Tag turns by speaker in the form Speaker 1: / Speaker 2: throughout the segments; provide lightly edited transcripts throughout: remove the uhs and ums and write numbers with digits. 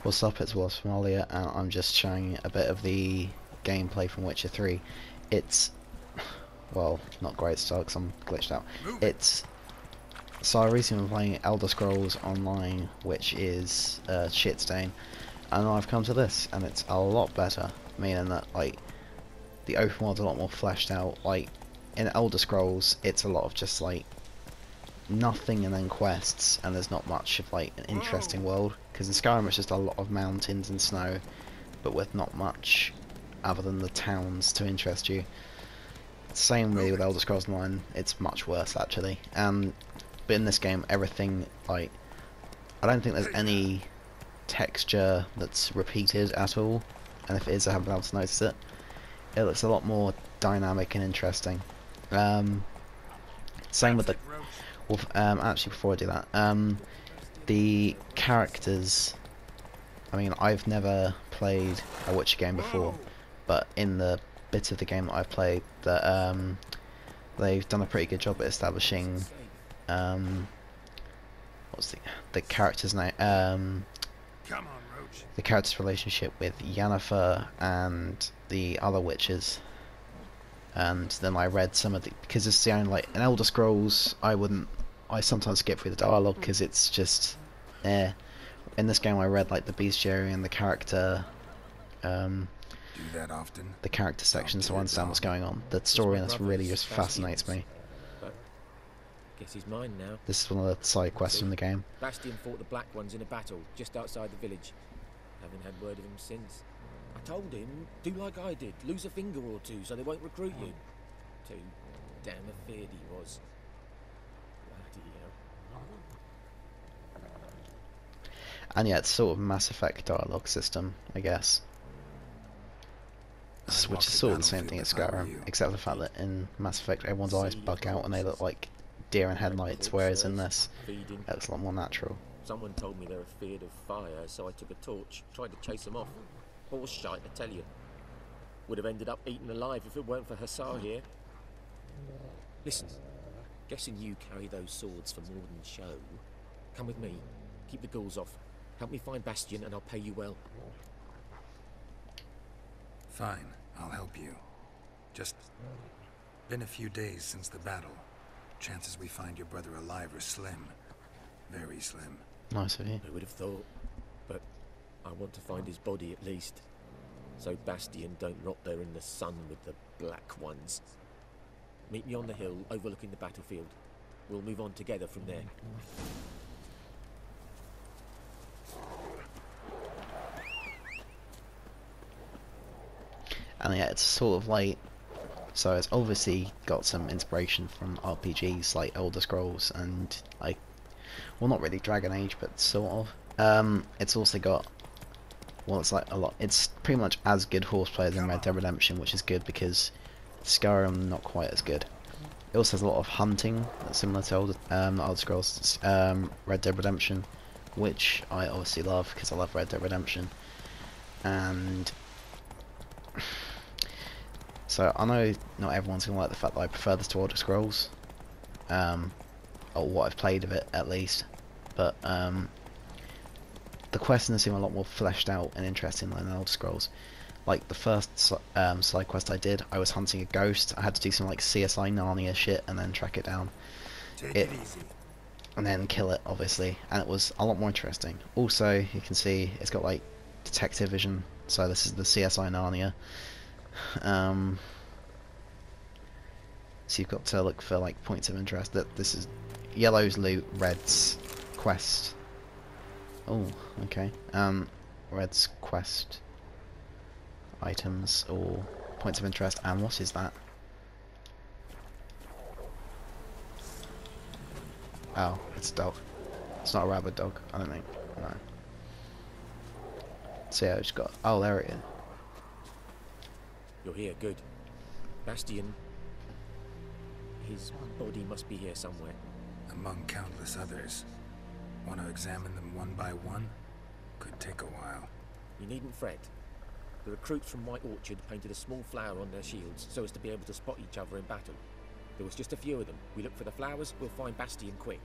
Speaker 1: What's up, it's WallaceFamalia, and I'm just showing a bit of the gameplay from Witcher 3. It's, well, not great style because I'm glitched out. It's, so I recently been playing Elder Scrolls Online, which is shit stain, and I've come to this, and it's a lot better, meaning that, like, the open world's a lot more fleshed out. Like, in Elder Scrolls, it's a lot of just, like, nothing and then quests, and there's not much of like an interesting world, because in Skyrim it's just a lot of mountains and snow, but with not much other than the towns to interest you. Same really with Elder Scrolls Online, it's much worse actually. But in this game everything, like, I don't think there's any texture that's repeated at all, and if it is I haven't been able to notice it. It looks a lot more dynamic and interesting. Same with the actually, before I do that, the characters, I mean, I've never played a Witcher game before, but in the bit of the game that I've played, that they've done a pretty good job at establishing what's the character's name, the character's relationship with Yennefer and the other witches. And then I read some of the, because it's the only, like, in Elder Scrolls I sometimes skip through the dialogue because it's just in this game I read like the bestiary and the character
Speaker 2: Do that often.
Speaker 1: the character section, so I understand what's going on. The story in this really just fascinates me.
Speaker 3: But guess he's mine now.
Speaker 1: This is one of the side quests in the game.
Speaker 3: Bastion fought the Black Ones in a battle just outside the village. Haven't had word of him since. I told him, do like I did, lose a finger or two so they won't recruit you. Too damn afeard he was. Bloody hell.
Speaker 1: And yeah, it's sort of Mass Effect dialogue system, I guess. Which is sort of the same thing as Skyrim, except for the fact that in Mass Effect everyone's eyes bug out and they look like deer in headlights, whereas in this it looks a lot more natural.
Speaker 3: Someone told me they're afeard of fire, so I took a torch, tried to chase them off. Horse shite, I tell you. Would have ended up eaten alive if it weren't for Hussar here. Listen, guessing you carry those swords for more than show. Come with me, keep the ghouls off. Help me find Bastion and I'll pay you well.
Speaker 2: Fine, I'll help you. Just been a few days since the battle. Chances we find your brother alive are slim. Very slim.
Speaker 1: Nice of you.
Speaker 3: I would have thought, but I want to find his body at least. So Bastion don't rot there in the sun with the Black Ones. Meet me on the hill overlooking the battlefield. We'll move on together from there.
Speaker 1: And yeah, it's sort of like, so it's obviously got some inspiration from RPGs like Elder Scrolls and, like, well, not really Dragon Age, but sort of. It's also got, well, it's like a lot, it's pretty much as good horseplay than Red Dead Redemption, which is good because Skyrim not quite as good. It also has a lot of hunting that's similar to Elder Scrolls, Red Dead Redemption, which I obviously love because I love Red Dead Redemption. And so I know not everyone's gonna like the fact that I prefer this to Elder Scrolls, or what I've played of it at least, but the quests seem a lot more fleshed out and interesting than Elder Scrolls. Like the first side quest I did, I was hunting a ghost. I had to do some like CSI Narnia shit and then track it down, and then kill it, obviously, and it was a lot more interesting. Also, you can see it's got like detective vision, so this is the CSI Narnia. So you've got to look for like points of interest. That this is yellow's loot, red's quest. Oh, okay. Red's quest items or points of interest. And what is that? Oh, it's a dog. It's not a rabid dog, I don't think. No. So yeah, I just got. Oh, there it is.
Speaker 3: You're here, good. Bastion. His body must be here somewhere.
Speaker 2: Among countless others. Want to examine them one by one? Could take a while.
Speaker 3: You needn't fret. The recruits from White Orchard painted a small flower on their shields so as to be able to spot each other in battle. There was just a few of them. We look for the flowers, we'll find Bastion quick.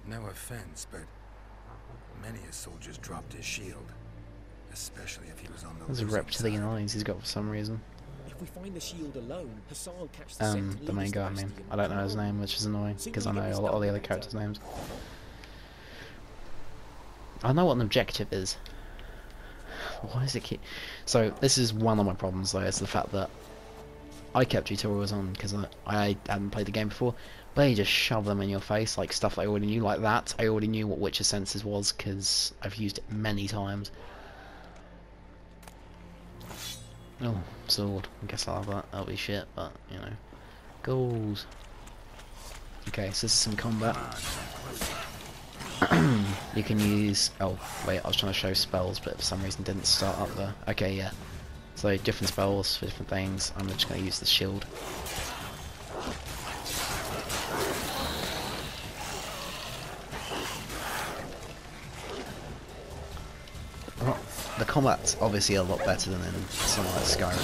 Speaker 2: No offense, but Many a soldier's dropped his shield, especially if he was on the
Speaker 1: There's a
Speaker 2: losing
Speaker 1: reptilian
Speaker 2: side.
Speaker 1: eyes he's got for some reason.
Speaker 3: If we find the shield alone, Hassan will catch the scent and
Speaker 1: The
Speaker 3: lead
Speaker 1: main
Speaker 3: us to
Speaker 1: guy, I mean.
Speaker 3: Bastion.
Speaker 1: I don't know his
Speaker 3: Come on.
Speaker 1: name, which is annoying,
Speaker 3: See
Speaker 1: because I
Speaker 3: when we
Speaker 1: know
Speaker 3: get
Speaker 1: a
Speaker 3: this
Speaker 1: lot of the
Speaker 3: done,
Speaker 1: other
Speaker 3: Victor.
Speaker 1: characters' names. I know what an objective is. Why does it keep... So, this is one of my problems, though, is the fact that I kept tutorials on because I hadn't played the game before, but you just shove them in your face, like stuff I already knew, like that. I already knew what Witcher Senses was because I've used it many times. Oh, sword. I guess I'll have that. That'll be shit, but, you know. Goals. Okay, so this is some combat. You can use... Oh, wait, I was trying to show spells, but for some reason didn't start up there. Okay, yeah. So, different spells for different things. I'm just going to use the shield. Oh, the combat's obviously a lot better than in something like Skyrim.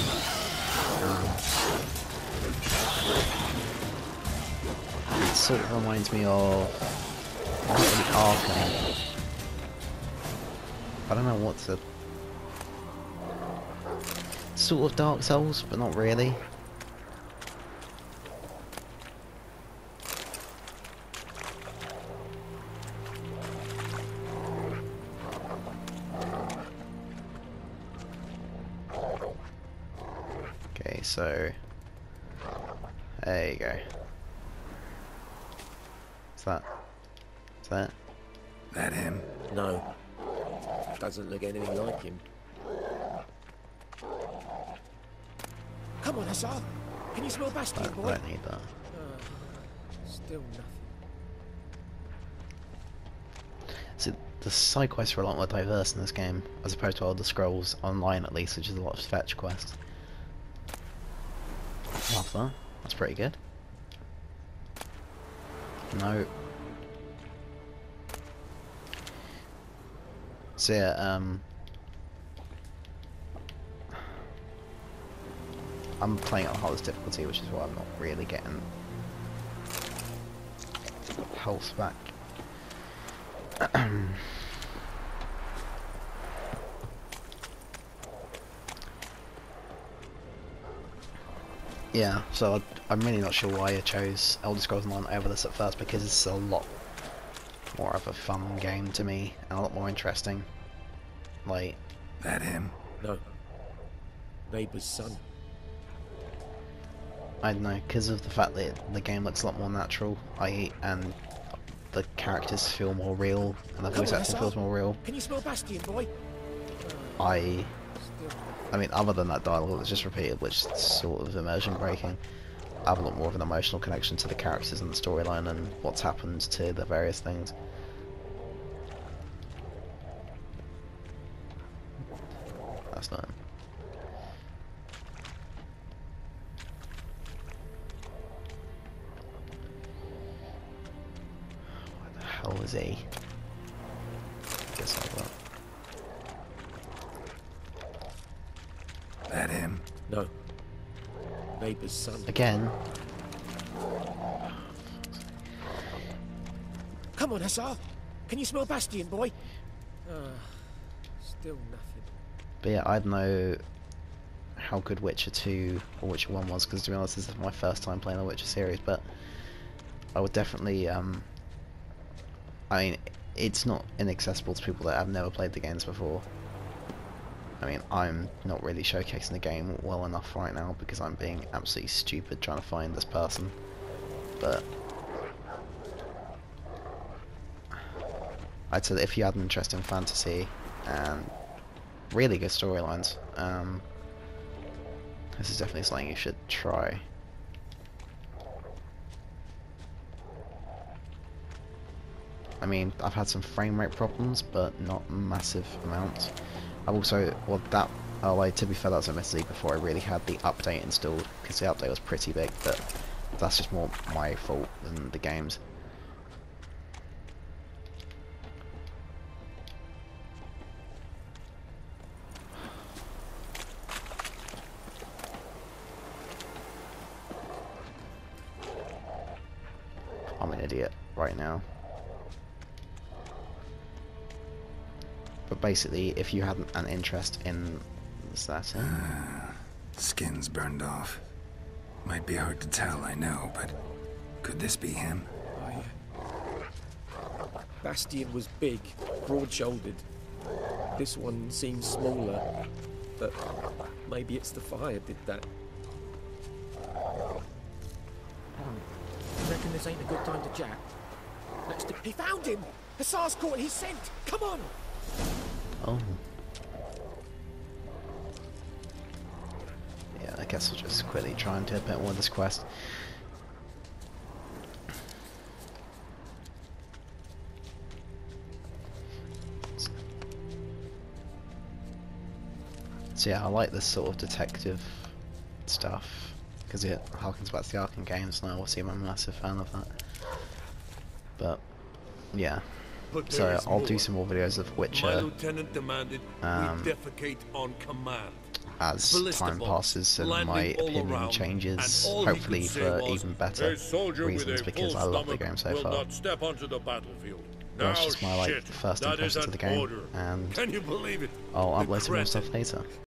Speaker 1: It sort of reminds me of... not really Arkham. I don't know what to... Sort of Dark Souls, but not really. Okay, so... there you go. What's that? Is that?
Speaker 2: That him?
Speaker 3: No. Doesn't look anything like him. Come on, Hassan. Can you smell Bastion,
Speaker 1: I
Speaker 3: boy?
Speaker 1: don't need that.
Speaker 3: Still nothing.
Speaker 1: So the side quests are a lot more diverse in this game, as opposed to Elder Scrolls Online at least, which is a lot of fetch quests. Love that. That's pretty good. No. So yeah, I'm playing on hardest difficulty, which is why I'm not really getting health back. Yeah, so I'm really not sure why I chose Elder Scrolls Online over this at first, because it's a lot more of a fun game to me, and a lot more interesting. Like...
Speaker 2: That him?
Speaker 3: No. Neighbour's son.
Speaker 1: I don't know, because of the fact that the game looks a lot more natural, and the characters feel more real, and the voice acting feels more real.
Speaker 3: Can you smell Bastion, boy?
Speaker 1: I mean, other than that dialogue that's just repeated, which is sort of immersion breaking, I have a lot more of an emotional connection to the characters and the storyline and what's happened to the various things. That's not him. Where the hell is he? Guess I'll go.
Speaker 2: That him?
Speaker 3: No. Neighbour's son.
Speaker 1: Again.
Speaker 3: Come on, Hassan. Can you smell Bastion, boy? Still nothing.
Speaker 1: But yeah, I don't know how good Witcher 2 or Witcher 1 was, because to be honest, this is my first time playing the Witcher series, but I would definitely, I mean, it's not inaccessible to people that have never played the games before. I mean, I'm not really showcasing the game well enough right now, because I'm being absolutely stupid trying to find this person, but I'd say that if you had an interest in fantasy and really good storylines, this is definitely something you should try. I mean, I've had some frame rate problems, but not massive amounts. I've also, well, that, oh wait, to be fair, that's admittedly before I really had the update installed, because the update was pretty big, but that's just more my fault than the game's. I'm an idiot right now. But basically, if you had an interest in that,
Speaker 2: Skin's burned off. Might be hard to tell, I know, but could this be him?
Speaker 3: Bastian was big, broad-shouldered. This one seems smaller, but maybe it's the fire did that. You reckon this ain't a good time to jack? He found him! Hussar's caught his scent! Come on!
Speaker 1: oh. Yeah, I guess I'll just quickly try and do a bit more of this quest. So yeah, I like this sort of detective stuff because it harkens back to the Arkham games, and I obviously am a massive fan of that. But yeah, so I'll do some more videos of Witcher
Speaker 4: My lieutenant demanded we defecate on command.
Speaker 1: as time passes and my opinion changes, hopefully for even better reasons, because I love the game so far.
Speaker 4: Not step onto the battlefield.
Speaker 1: That's just my first impressions of the game, and
Speaker 4: Can you believe it?
Speaker 1: I'll upload some more stuff later.